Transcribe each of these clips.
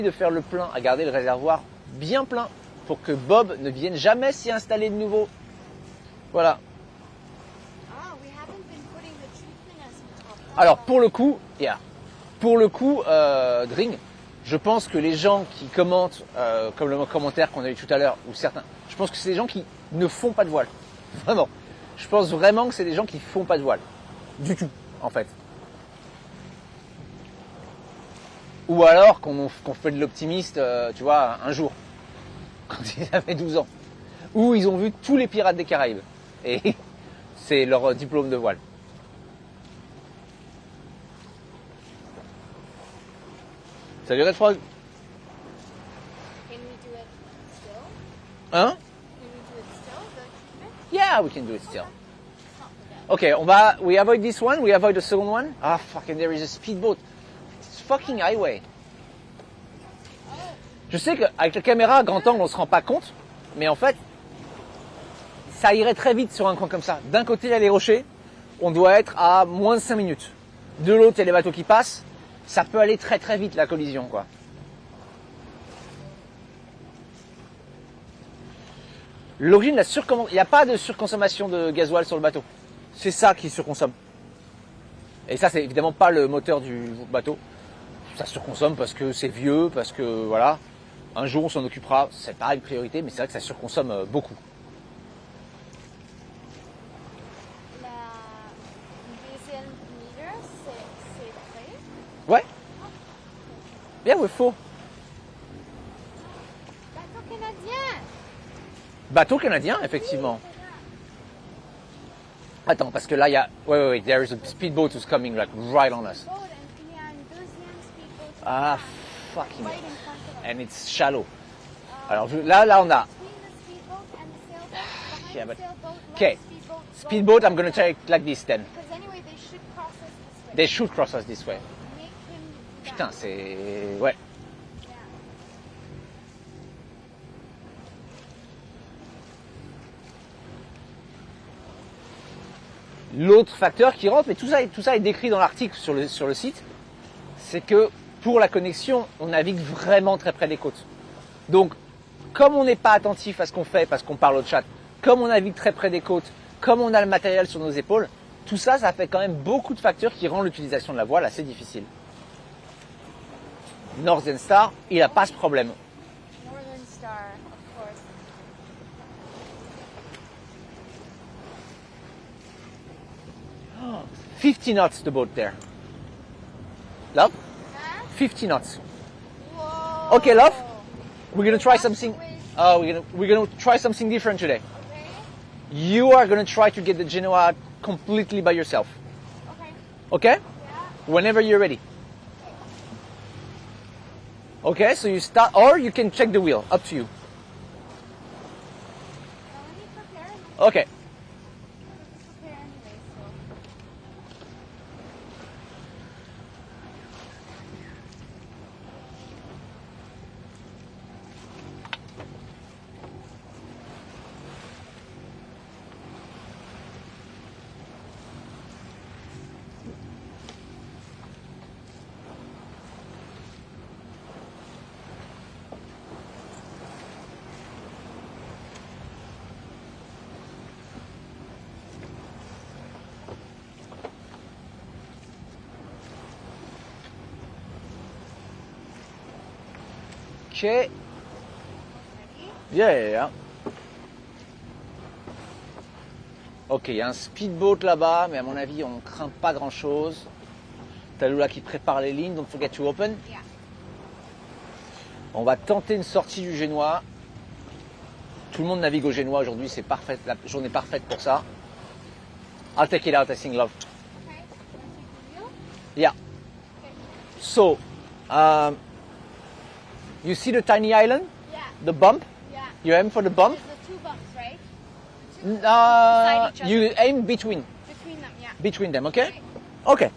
de faire le plein, à garder le réservoir bien plein pour que Bob ne vienne jamais s'y installer de nouveau. Voilà. Alors pour le coup, Dring, je pense que les gens qui commentent, comme le commentaire qu'on a eu tout à l'heure, ou certains, je pense que c'est des gens qui ne font pas de voile. Vraiment. Je pense vraiment que c'est des gens qui font pas de voile. Du tout, en fait. Ou alors qu'on fait de l'optimiste, tu vois, un jour, quand ils avaient 12 ans. Ou ils ont vu tous les pirates des Caraïbes. Et c'est leur diplôme de voile. Salut Red Frog. Can we do it still? Hein? Can we do it still? Yeah, we can do it still. Okay, we avoid this one, we avoid the second one. Ah, fucking, there is a speedboat. It's fucking highway. Je sais qu'avec la caméra à grand angle, on se rend pas compte, mais en fait, ça irait très vite sur un coin comme ça. D'un côté, il y a les rochers, on doit être à moins de 5 minutes. De l'autre, il y a les bateaux qui passent. Ça peut aller très très vite, la collision, quoi. L'origine de la surconsommation, il n'y a pas de surconsommation de gasoil sur le bateau. C'est ça qui surconsomme. Et ça, c'est évidemment pas le moteur du bateau. Ça surconsomme parce que c'est vieux, parce que voilà. Un jour, on s'en occupera. C'est pas une priorité, mais c'est vrai que ça surconsomme beaucoup. La diesel meter, c'est prêt? Ouais. Bien, ouais, faux. Bateau canadien! Bateau canadien, effectivement. Attends, parce que là, il y a... Ouais, there is a speedboat who's coming like right on us. Oh, il y a un deuxième speedboat. Ah, fucking... Right in front of us. And it's shallow. Alors, là, on a... Between the speedboat and the sailboat, behind Yeah, the but- sailboat, Okay. speedboat. Speedboat, I'm gonna take like this then. Because anyway, they should cross us this way. They should cross us this way. Make him do that. Putain, c'est... Ouais. Yeah. L'autre facteur qui rentre, mais tout ça est décrit dans l'article sur le site, c'est que pour la connexion, on navigue vraiment très près des côtes. Donc, comme on n'est pas attentif à ce qu'on fait parce qu'on parle au chat, comme on navigue très près des côtes, comme on a le matériel sur nos épaules, tout ça, ça fait quand même beaucoup de facteurs qui rendent l'utilisation de la voile assez difficile. Northern Star, il n'a pas ce problème. Northern Star, of course. 50 knots, the boat there. Love? Huh? 50 knots. Whoa. Okay, love? We're gonna try Watch something. the waves. We're gonna try something different today. Okay. You are gonna try to get the Genoa completely by yourself. Okay. Okay? Yeah. Whenever you're ready. Okay, so you start, or you can check the wheel. Up to you. Well, let me prepare. Okay. Prepare anyway, so. Okay. Ready? Yeah. Ok, il y a un speedboat là-bas, mais à mon avis, on ne craint pas grand-chose. T'as Lula qui prépare les lignes, don't forget to open. Yeah. On va tenter une sortie du Génois. Tout le monde navigue au Génois aujourd'hui, c'est parfait, la journée parfaite pour ça. I'll take it out, I think, love. Okay. You want to take the wheel? Yeah. So, you see the tiny island, Yeah. the bump? Yeah. You aim for the bump. There's the two bumps, right? Beside each other. You aim between Between them, yeah. them, okay? Ok.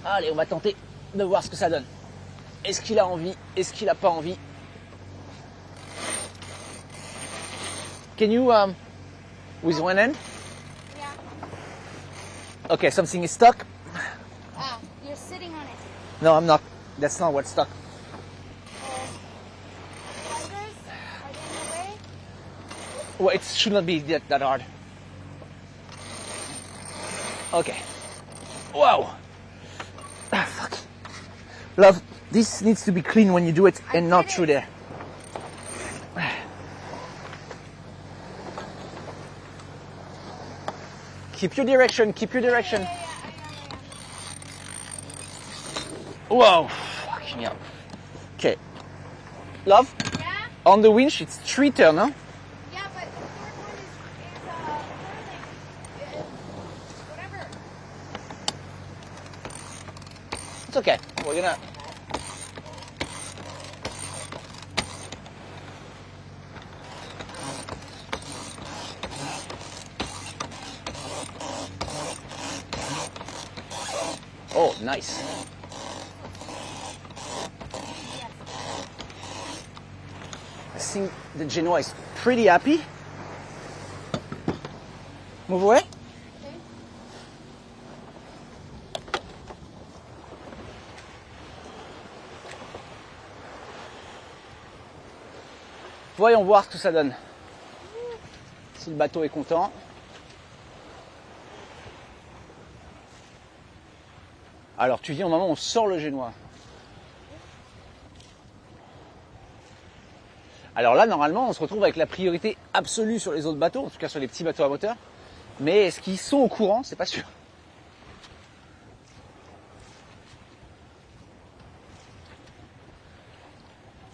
Allez, on va tenter de voir ce que ça donne. Est-ce qu'il a envie? Est-ce qu'il a pas envie? Can you, with one hand? Yeah. Okay, something is stuck. Ah, you're sitting on it. No, I'm not. That's not what's stuck. Fenders, are they in the way? Well, it should not be that hard. Okay. Wow. Ah, fuck. Love, this needs to be clean when you do it and not through there. Keep your direction, keep your direction. Yeah, I know. Whoa, fucking hell. Okay. Love, Yeah? on the winch it's 3 turn, huh? Yeah, but the fourth one is whatever. It's okay. We're gonna... Oh, nice. I think the Genoa is pretty happy. Move away. Okay. Voyons voir ce que ça donne. Si le bateau est content. Alors tu viens au moment où on sort le Génois. Alors là, normalement, on se retrouve avec la priorité absolue sur les autres bateaux, en tout cas sur les petits bateaux à moteur. Mais est-ce qu'ils sont au courant? C'est pas sûr.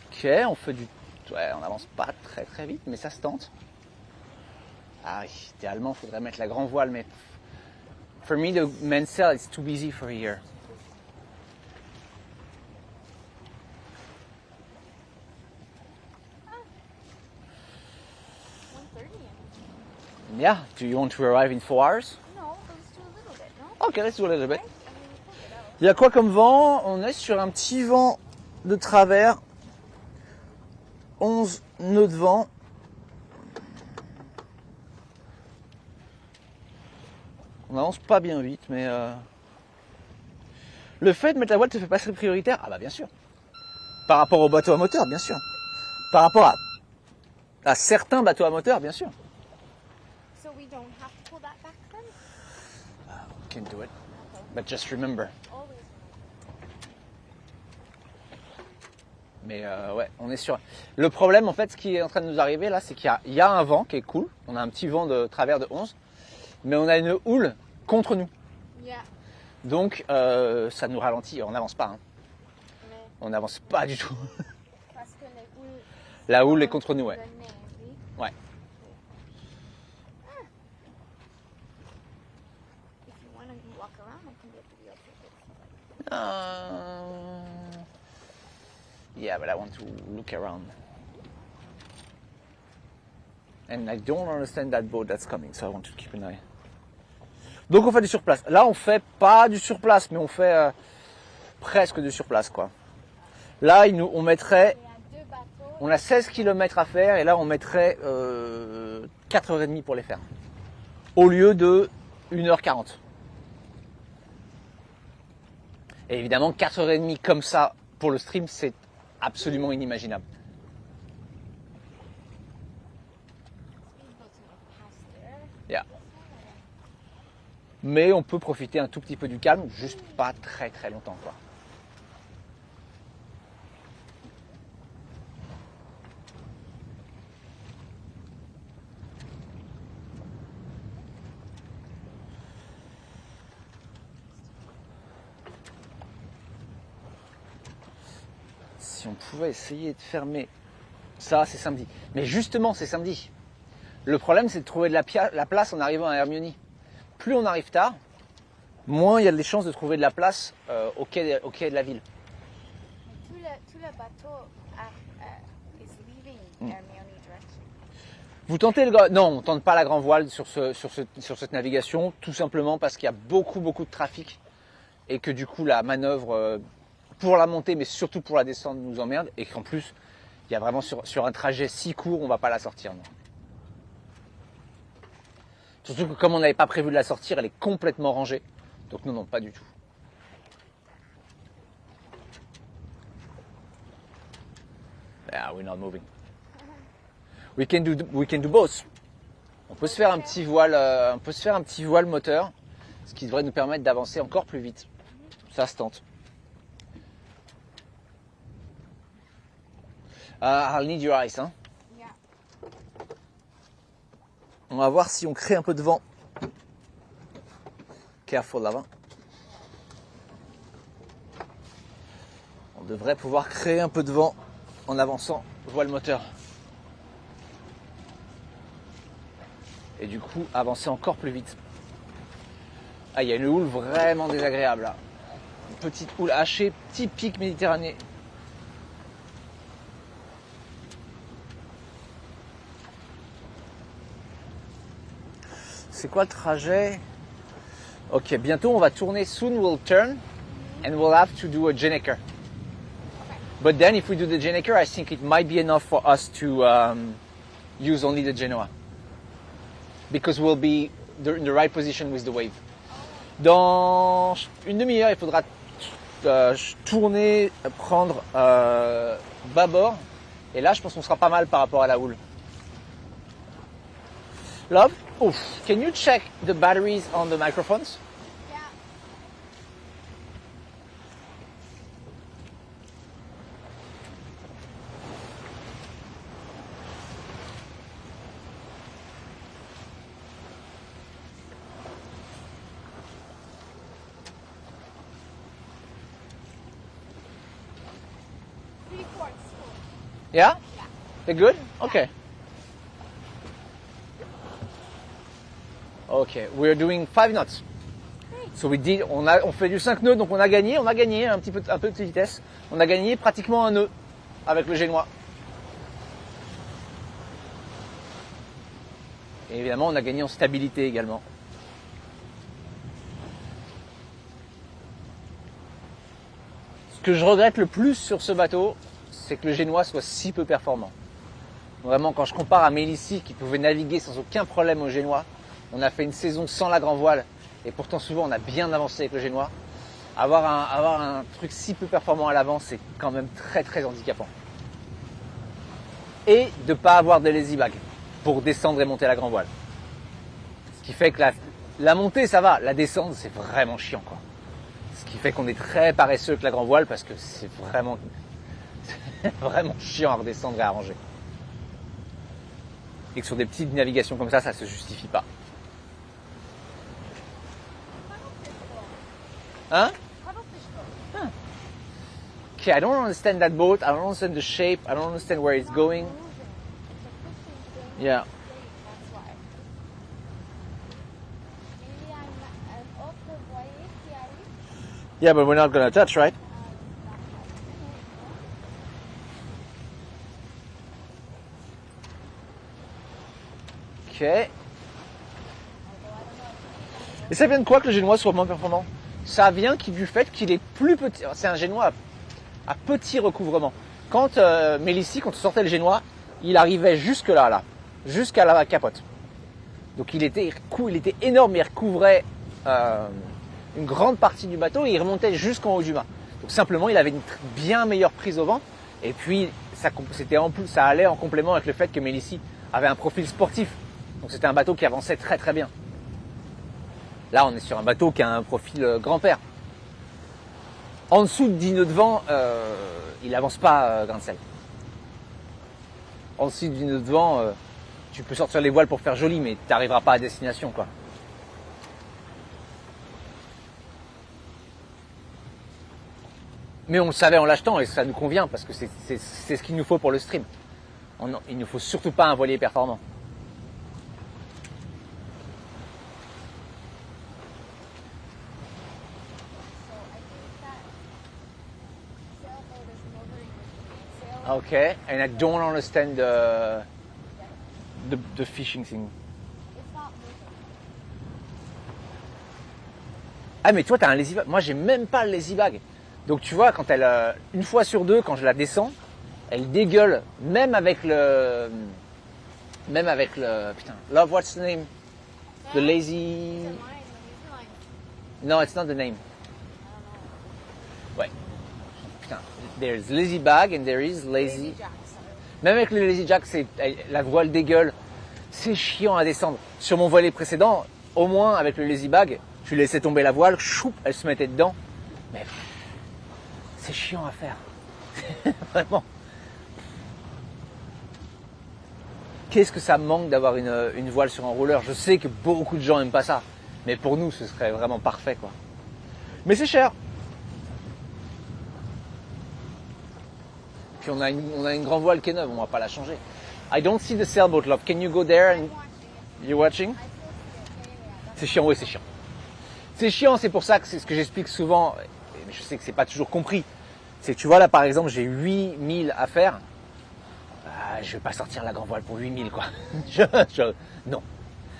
Ok, on fait du... Ouais, on avance pas très très vite, mais ça se tente. Ah oui, idéalement, il faudrait mettre la grand voile, mais... For me, the mainsail is too busy for here. Yeah, do you want to arrive in 4 hours? No, let's do a little bit, no? Okay, let's do a little bit. Right? I mean, we pulled it out. Il y a quoi comme vent? On est sur un petit vent de travers. 11 nœuds de vent. On avance pas bien vite, mais... Le fait de mettre la voile te fait passer prioritaire? Ah bah bien sûr. Par rapport aux bateaux à moteur, bien sûr. Par rapport à certains bateaux à moteur, bien sûr. So we don't have to pull that back then? You can do it. But just remember. Always. Mais ouais, on est sûr. Le problème, en fait, ce qui est en train de nous arriver là, c'est qu'il y a un vent qui est cool. On a un petit vent de travers de 11. Mais on a une houle contre nous. Yeah. Donc, ça nous ralentit. On n'avance pas. Hein. Mais On n'avance pas du tout. parce que les houles... La houle est contre nous, ouais. Le nez, oui. Ouais. If you want to walk around, I can get the wheel tickets. Yeah, but I want to look around. And I don't understand that boat that's coming, so I want to keep an eye. Donc on fait du surplace. Là, on fait pas du surplace, mais on fait presque du surplace, quoi. Là, on mettrait... Il y a 2 bateaux. On a 16 km à faire, et là, on mettrait 4h30 pour les faire. Au lieu de 1h40. Et évidemment, 4h30 comme ça, pour le stream, c'est absolument inimaginable. Speedboats are past there. Yeah. Mais on peut profiter un tout petit peu du calme, juste pas très très longtemps, quoi. Si on pouvait essayer de fermer ça, c'est samedi. Mais justement, c'est samedi. Le problème, c'est de trouver de la place en arrivant à Hermione. Plus on arrive tard, moins il y a des chances de trouver de la place au quai de la ville. Tout le bateau is leaving Hermione direction. Vous tentez non, on tente pas la grand voile sur cette navigation, tout simplement parce qu'il y a beaucoup de trafic et que du coup la manœuvre pour la montée, mais surtout pour la descente, nous emmerde et qu'en plus il y a vraiment sur un trajet si court, on va pas la sortir. Non. Surtout que comme on n'avait pas prévu de la sortir, elle est complètement rangée. Donc non, pas du tout. Yeah, we're not moving. We can do both. On peut se faire un petit voile moteur, ce qui devrait nous permettre d'avancer encore plus vite. Ça se tente. I'll need your eyes, hein. Yeah. On va voir si on crée un peu de vent. Careful là-bas. On devrait pouvoir créer un peu de vent en avançant voile moteur. Et du coup, avancer encore plus vite. Ah, il y a une houle vraiment désagréable là. Une petite houle hachée, typique Méditerranée. C'est quoi le trajet? Ok, bientôt on va tourner. Soon we'll turn and we'll have to do a Geneker. But then if we do the Geneker, I think it might be enough for us to use only the Genoa. Because we'll be in the right position with the wave. Dans une demi-heure, il faudra tourner, prendre bâbord. Et là, je pense qu'on sera pas mal par rapport à la houle. Love, oof, can you check the batteries on the microphones? Yeah. Three-fourths full. Yeah? Yeah. They're good? Okay. Okay, we're doing 5 knots. So on fait du 5 nœuds, donc on a gagné un peu de vitesse. On a gagné pratiquement un nœud avec le génois. Et évidemment, on a gagné en stabilité également. Ce que je regrette le plus sur ce bateau, c'est que le génois soit si peu performant. Vraiment, quand je compare à Mélicie qui pouvait naviguer sans aucun problème au génois, on a fait une saison sans la grand voile et pourtant souvent on a bien avancé avec le génois. Avoir un truc si peu performant à l'avant, c'est quand même très très handicapant. Et de ne pas avoir de lazy bag pour descendre et monter à la grand voile. Ce qui fait que la montée ça va, la descente c'est vraiment chiant quoi. Ce qui fait qu'on est très paresseux avec la grand voile parce que c'est vraiment chiant à redescendre et à ranger. Et que sur des petites navigations comme ça se justifie pas. Huh? Huh. Okay, I don't understand that boat. I don't understand the shape. I don't understand where it's going. Yeah. That's why. Maybe I'm off the wave, yeah. Yeah, but we're not gonna touch, right? Ok. Et ça vient de quoi que le génois soit moins performant? Ça vient du fait qu'il est plus petit. C'est un génois à petit recouvrement. Quand Mélicie, quand on sortait le génois, il arrivait jusque là, jusqu'à la capote. Donc il était énorme, il recouvrait une grande partie du bateau et il remontait jusqu'en haut du mât. Donc simplement, il avait une bien meilleure prise au vent. Et puis ça allait en complément avec le fait que Mélicie avait un profil sportif. Donc c'était un bateau qui avançait très très bien. Là, on est sur un bateau qui a un profil grand-père. En dessous de 10 nœuds de vent, il n'avance pas, grain de sel. En dessous de 10 nœuds de vent, tu peux sortir les voiles pour faire joli, mais tu n'arriveras pas à destination, quoi. Mais on le savait en l'achetant et ça nous convient parce que c'est ce qu'il nous faut pour le stream. Il ne faut surtout pas un voilier performant. Okay, and I don't understand the fishing thing. Ah mais toi t'as un lazy bag. Moi j'ai même pas le lazy bag. Donc tu vois quand une fois sur deux quand je la descends, elle dégueule même avec le putain. Love, what's the name? The lazy. No, it's not the name. Ouais. Putain. There's lazy bag and there is lazy. Même avec le Lazy Jack, la voile dégueule. C'est chiant à descendre. Sur mon voilier précédent, au moins avec le Lazy Bag, tu laissais tomber la voile, choup, elle se mettait dedans. Mais c'est chiant à faire. Vraiment. Qu'est-ce que ça me manque d'avoir une voile sur un rouleur. Je sais que beaucoup de gens n'aiment pas ça. Mais pour nous, ce serait vraiment parfait, quoi. Mais c'est cher. Puis on a une grande voile qui est neuve, on va pas la changer. I don't see the sailboat, love. Can you go there and you're watching? C'est chiant, oui, c'est chiant. C'est chiant, c'est pour ça que c'est ce que j'explique souvent, mais je sais que c'est pas toujours compris. C'est que tu vois là, par exemple, j'ai 8000 à faire. Je vais pas sortir la grande voile pour 8000, quoi. Non.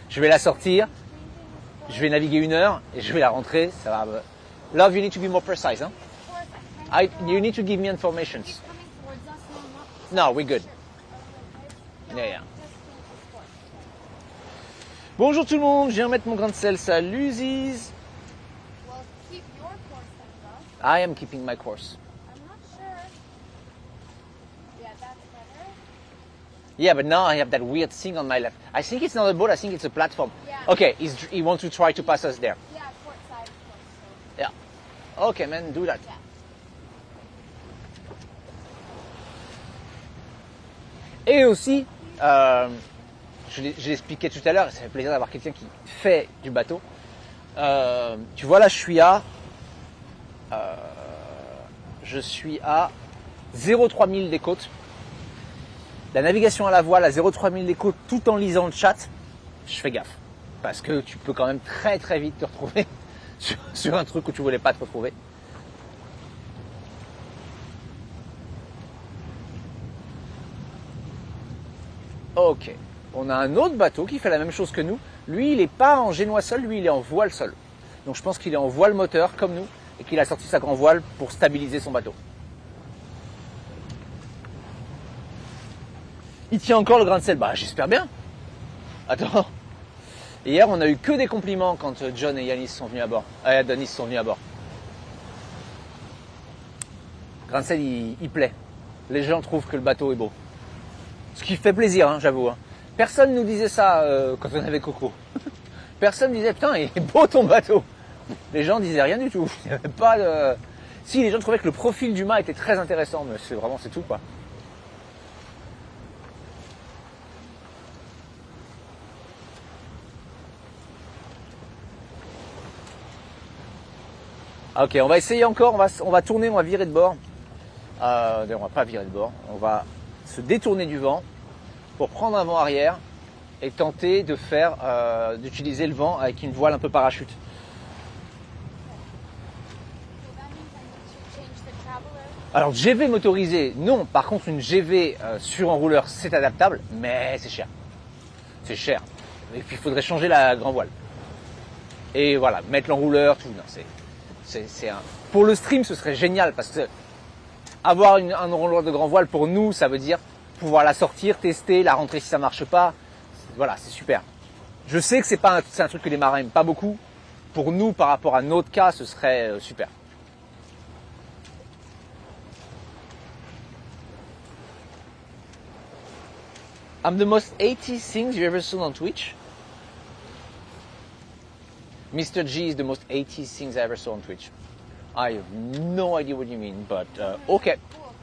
Je vais la sortir, je vais naviguer 1 heure et je vais la rentrer. Ça va. Love, you need to be more precise, hein? You need to give me information. No, we're good. Yeah. Bonjour tout le monde, je viens mettre mon grain de sel. Salut Ziz. Well, keep your course then, love. I am keeping my course. I'm not sure. Yeah, that's better. Yeah, but now I have that weird thing on my left. I think it's not a boat, I think it's a platform. Yeah. Okay, he wants to try to pass us there. Yeah, port side, of course. Yeah. Okay, man, do that. Yeah. Et aussi, je l'expliquais tout à l'heure, et ça fait plaisir d'avoir quelqu'un qui fait du bateau. Tu vois là, je suis à 0,3 000 des côtes. La navigation à la voile à 0,3 000 des côtes, tout en lisant le chat, je fais gaffe. Parce que tu peux quand même très très vite te retrouver sur un truc où tu voulais pas te retrouver. Ok, on a un autre bateau qui fait la même chose que nous. Lui, il n'est pas en génois seul, lui, il est en voile seul. Donc je pense qu'il est en voile moteur comme nous et qu'il a sorti sa grande voile pour stabiliser son bateau. Il tient encore le grain de sel. Bah, j'espère bien. Attends. Hier, on a eu que des compliments quand John et Yanis sont venus à bord. Adonis sont venus à bord. Le grain de sel, il plaît. Les gens trouvent que le bateau est beau. Ce qui fait plaisir, hein, j'avoue. Hein. Personne nous disait ça quand on avait Coco. Personne disait, putain, il est beau ton bateau. Les gens disaient rien du tout. Il n'y avait pas de... Si, les gens trouvaient que le profil du mât était très intéressant, mais c'est tout, quoi. Ok, on va essayer encore, on va tourner, on va virer de bord. On va pas virer de bord, on va se détourner du vent pour prendre un vent arrière et tenter de faire, d'utiliser le vent avec une voile un peu parachute. So that means I need to change the traveler. Alors GV motorisé, non. Par contre, une GV sur enrouleur, c'est adaptable, mais c'est cher. C'est cher. Et puis il faudrait changer la grand voile. Et voilà, mettre l'enrouleur, tout. Non, Pour le stream, ce serait génial parce que avoir un enrouleur de grand voile pour nous, ça veut dire pouvoir la sortir, tester, la rentrer si ça marche pas. Voilà, c'est super. Je sais que c'est un truc que les marins aiment pas beaucoup. Pour nous, par rapport à notre cas, ce serait super. I'm the most 80 things you ever saw on Twitch. Mr. G is the most 80 things I ever saw on Twitch. I have no idea what you mean, but okay. Cool,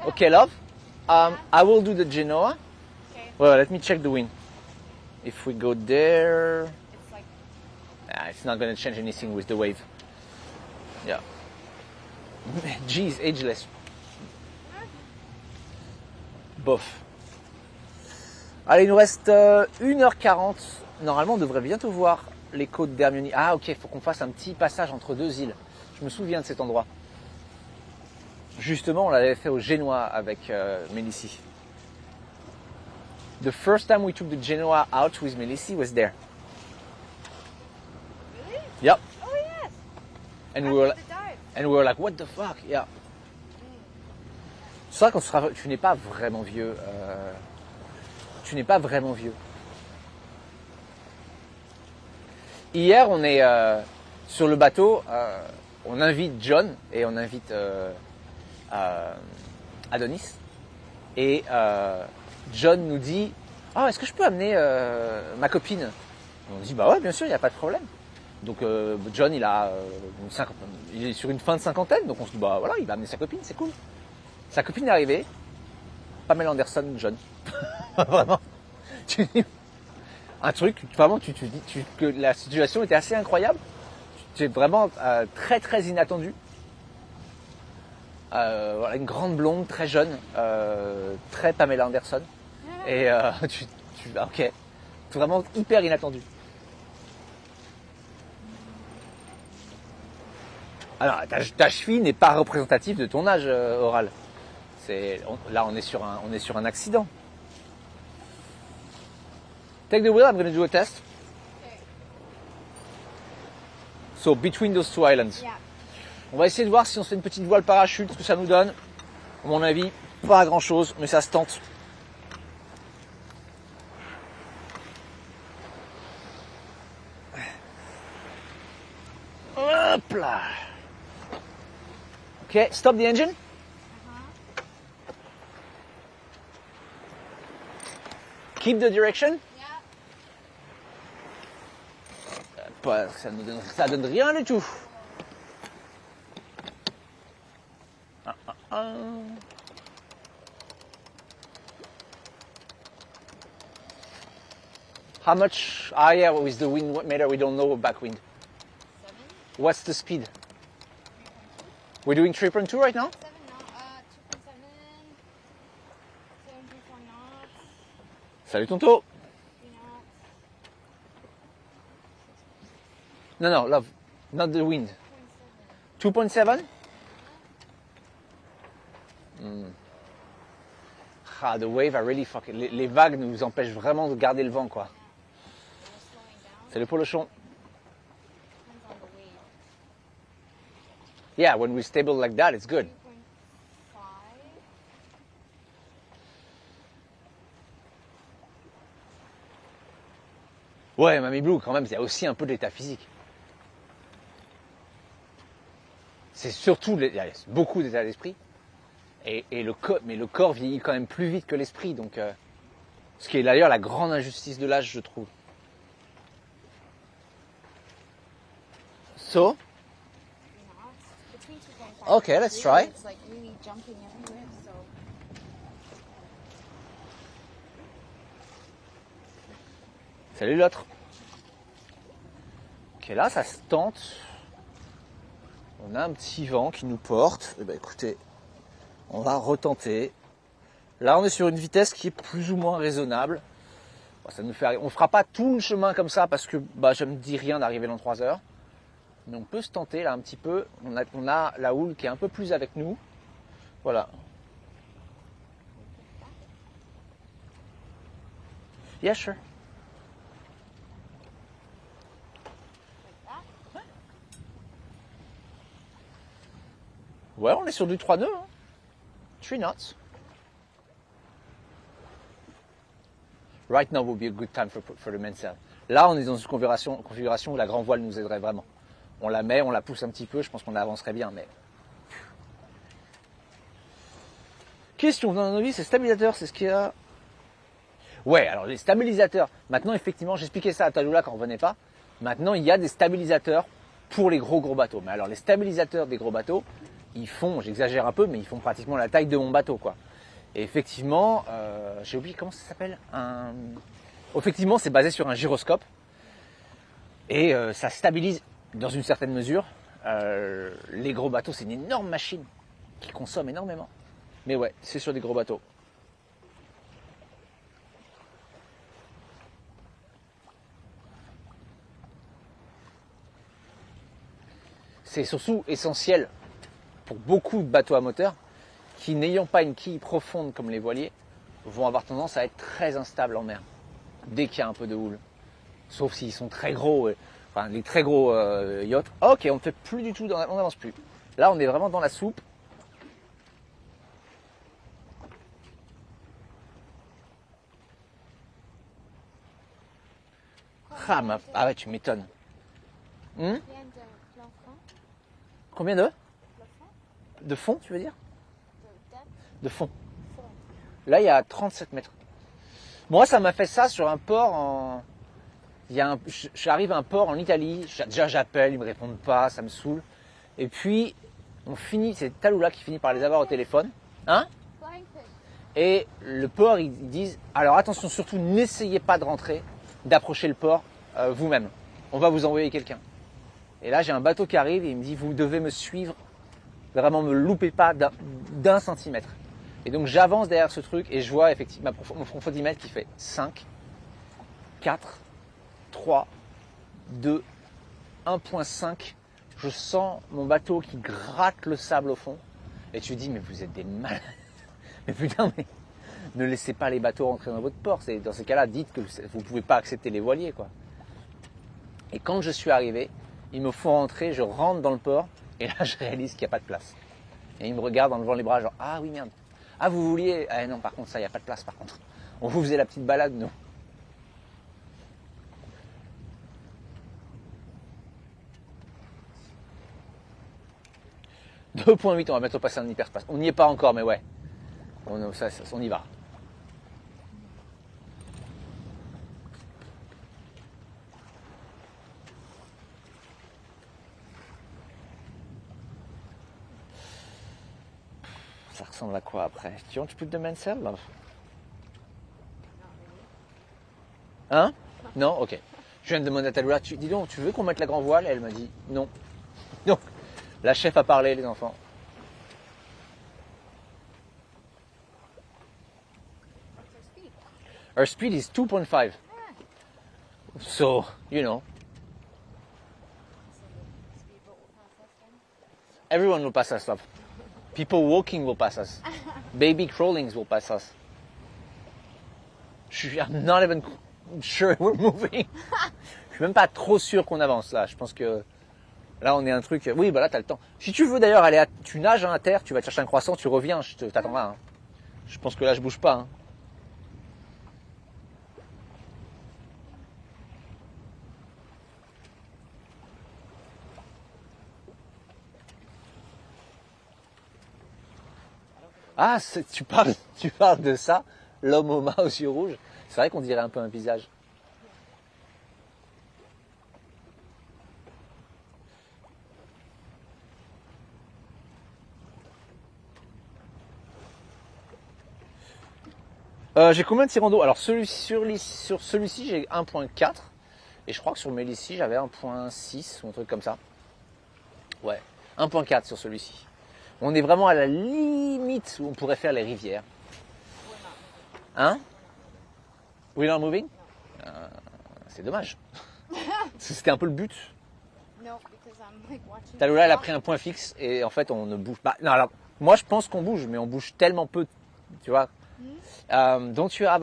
Okay, love. I will do the Genoa. okay. Well, let me check the wind. If we go there, It's like, it's not going to change anything with the wave. Yeah. Geez, ageless. Bof. Allez, il nous reste 1h40. Normalement, on devrait bientôt voir les côtes d'Hermione. Ah, ok, il faut qu'on fasse un petit passage entre deux îles. Je me souviens de cet endroit. Justement, on l'avait fait au Genoa avec Mélissie. The first time we took the Genoa out with Mélissie was there. really? Yep. Oh, yes. And After the dive. we were like, what the fuck? Yeah. C'est vrai qu'on sera. Tu n'es pas vraiment vieux. Tu n'es pas vraiment vieux. Hier, on est sur le bateau. On invite John et on invite Adonis. Et John nous dit « Ah, est-ce que je peux amener ma copine ?» On dit « Bah ouais, bien sûr, il n'y a pas de problème. » Donc John, il est sur une fin de cinquantaine, donc on se dit « Bah voilà, il va amener sa copine, c'est cool. » Sa copine est arrivée, Pamela Anderson, John. Vraiment. Un truc, vraiment, tu dis que la situation était assez incroyable. C'est vraiment très très inattendu. Voilà, une grande blonde, très jeune, très Pamela Anderson. Et ok, c'est vraiment hyper inattendu. Alors, ta cheville n'est pas représentative de ton âge, Oral. Là, on est sur un accident. Take the wheel, I'm going to do a test. Okay. So, between those two islands. Yeah. On va essayer de voir si on se fait une petite voile parachute, ce que ça nous donne. À mon avis, pas grand chose, mais ça se tente. Hop là. Ok, stop the engine. Keep the direction. Yeah. Ça donne rien du tout. How much? Yeah, with the wind meter, we don't know backwind. 7? What's the speed? We're doing 3.2 right now? 7 knots. 2.7. 7.4 knots. Salut Tonto. 3 knots. No, love, not the wind. 2.7. 2.7? Ah, the wave are really fucking... Les vagues nous empêchent vraiment de garder le vent, quoi. We're slowing down. Salut Polochon. Depends on the wave. Yeah, when we're stable like that, it's good. 2.5. Ouais, Mamie Blue, quand même, il y a aussi un peu d'état physique. C'est surtout, il y a beaucoup d'état d'esprit. Mais le corps vieillit quand même plus vite que l'esprit, donc ce qui est d'ailleurs la grande injustice de l'âge, je trouve. So, 3 knots. Between 2.5 Okay, and let's 3, try. It's like really jumping everywhere, so. salut l'autre. Ok, là, ça se tente. On a un petit vent qui nous porte. Eh ben, écoutez, on va retenter. Là, on est sur une vitesse qui est plus ou moins raisonnable. Bon, on fera pas tout le chemin comme ça parce que je me dis rien d'arriver dans 3 heures. Mais on peut se tenter là un petit peu. On a la houle qui est un peu plus avec nous. Voilà. Yeah, sure. Like that. Ouais, on est sur du 3-2. Hein. 3 knots. Right now would be a good time for the mainsail. Là, on est dans une configuration où la grand voile nous aiderait vraiment. On la met, on la pousse un petit peu, je pense qu'on avancerait bien, mais... Question, dans un avis, ces stabilisateurs, c'est ce qu'il y a... Ouais, alors les stabilisateurs, maintenant, effectivement, j'expliquais ça à Tallulah quand on revenait pas. Maintenant, il y a des stabilisateurs pour les gros bateaux. Mais alors, les stabilisateurs des gros bateaux, ils font, j'exagère un peu, mais ils font pratiquement la taille de mon bateau, quoi. Et effectivement, j'ai oublié comment ça s'appelle. Effectivement, c'est basé sur un gyroscope. Et ça stabilise, dans une certaine mesure, les gros bateaux. C'est une énorme machine qui consomme énormément. Mais ouais, c'est sur des gros bateaux. C'est surtout essentiel pour beaucoup de bateaux à moteur qui, n'ayant pas une quille profonde comme les voiliers, vont avoir tendance à être très instables en mer dès qu'il y a un peu de houle. Sauf s'ils sont très gros, enfin les très gros yachts. Ok, on ne fait plus du tout, on n'avance plus. Là, on est vraiment dans la soupe. Ah ouais, tu m'étonnes. Combien de plafond? Combien de Plafond? De fond, tu veux dire? de fond. Là, il y a 37 mètres. Moi, ça m'a fait ça sur un port en... J'arrive à un port en Italie, déjà j'appelle, ils me répondent pas, ça me saoule. Et puis, on finit, c'est Tallulah qui finit par les avoir au téléphone. Hein? Flying fish. Et le port, ils disent, alors attention, surtout, n'essayez pas de rentrer, d'approcher le port vous-même. On va vous envoyer quelqu'un. Et là, j'ai un bateau qui arrive et il me dit, vous devez me suivre, vraiment me loupez pas d'un centimètre. Et donc, j'avance derrière ce truc et je vois effectivement mon profondimètre qui fait 5, 4, 3, 2, 1.5. Je sens mon bateau qui gratte le sable au fond. Et tu te dis, mais vous êtes des malades. Mais putain, mais ne laissez pas les bateaux rentrer dans votre port. Dans ces cas-là, dites que vous ne pouvez pas accepter les voiliers, quoi. Et quand je suis arrivé, ils me font rentrer, je rentre dans le port, et là, je réalise qu'il n'y a pas de place. Et ils me regardent en levant les bras, genre, ah oui, merde. Ah, vous vouliez... Ah non, par contre, ça, il n'y a pas de place, par contre. On vous faisait la petite balade, nous. « 2.8, on va bientôt passer un hyperspace. On n'y est pas encore, mais ouais. On y va. Ça ressemble à quoi après? Do you want to put the mansell, love? Hein? Non? Ok. Je viens de demander à Tallulah, dis donc, tu veux qu'on mette la grand voile? Et elle m'a dit non. Donc, la chef a parlé, les enfants. What's our speed? Our speed is 2.5. So, you know, So the speedboat will pass us then? everyone will pass us, love. People walking will pass us. Baby crawlings will pass us. I'm not even sure we're moving. Je suis même pas trop sûr qu'on avance là. Je pense que là on est un truc. Oui, bah là t'as le temps. Si tu veux d'ailleurs aller, tu nages hein, à terre, tu vas te chercher un croissant, tu reviens, je t'attends là. Hein. Je pense que là je bouge pas. Hein. Ah, tu parles de ça, l'homme au mât aux yeux rouges. C'est vrai qu'on dirait un peu un visage. J'ai combien de tirants d'eau? Alors sur celui-ci j'ai 1.4 et je crois que sur Mélissi j'avais 1.6 ou un truc comme ça. Ouais, 1.4 sur celui-ci. On est vraiment à la limite où on pourrait faire les rivières. Hein? We're not moving? C'est dommage. C'était un peu le but. No, because I'm like watching. Tallulah, elle a pris un point fixe et en fait on ne bouge pas. Non, alors moi je pense qu'on bouge, mais on bouge tellement peu, tu vois. Don't you have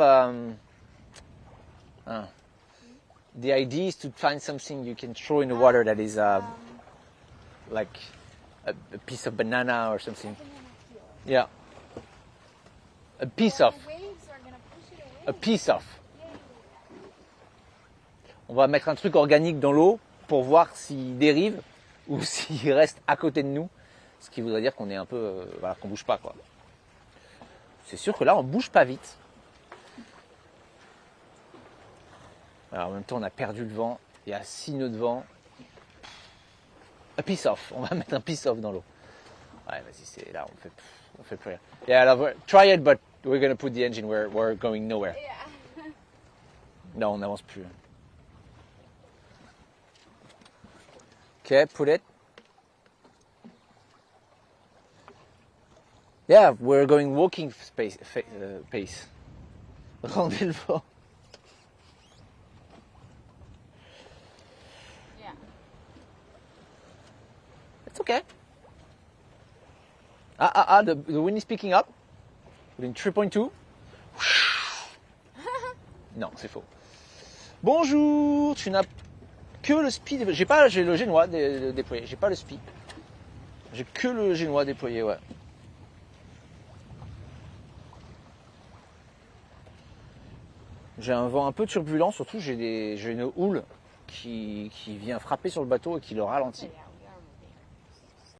the idea is to find something you can throw in the water that is like a piece of banana or something. Yeah. A piece of. The waves are gonna push it away. A piece of. On va mettre un truc organique dans l'eau pour voir s'il dérive ou s'il reste à côté de nous. Ce qui voudrait dire qu'on est un peu, voilà, qu'on bouge pas quoi. C'est sûr que là on bouge pas vite. Alors, en même temps on a perdu le vent. Il y a 6 nœuds de vent. A piece off. On va mettre un piece off dans l'eau. Ouais, vas-y, c'est là on fait plus rien. Yeah, alors, try it, but we're gonna put the engine where we're going nowhere. Yeah. Non, on n'avance plus. Okay, put it. Yeah, we're going walking pace. Rendez le vent. Yeah. It's okay. The wind is picking up. We're in 3.2. Non, c'est faux. Bonjour, tu n'as que le SPI. J'ai le génois déployé. J'ai pas le SPI. J'ai que le génois déployé, ouais. J'ai un vent un peu turbulent, surtout j'ai une houle qui vient frapper sur le bateau et qui le ralentit.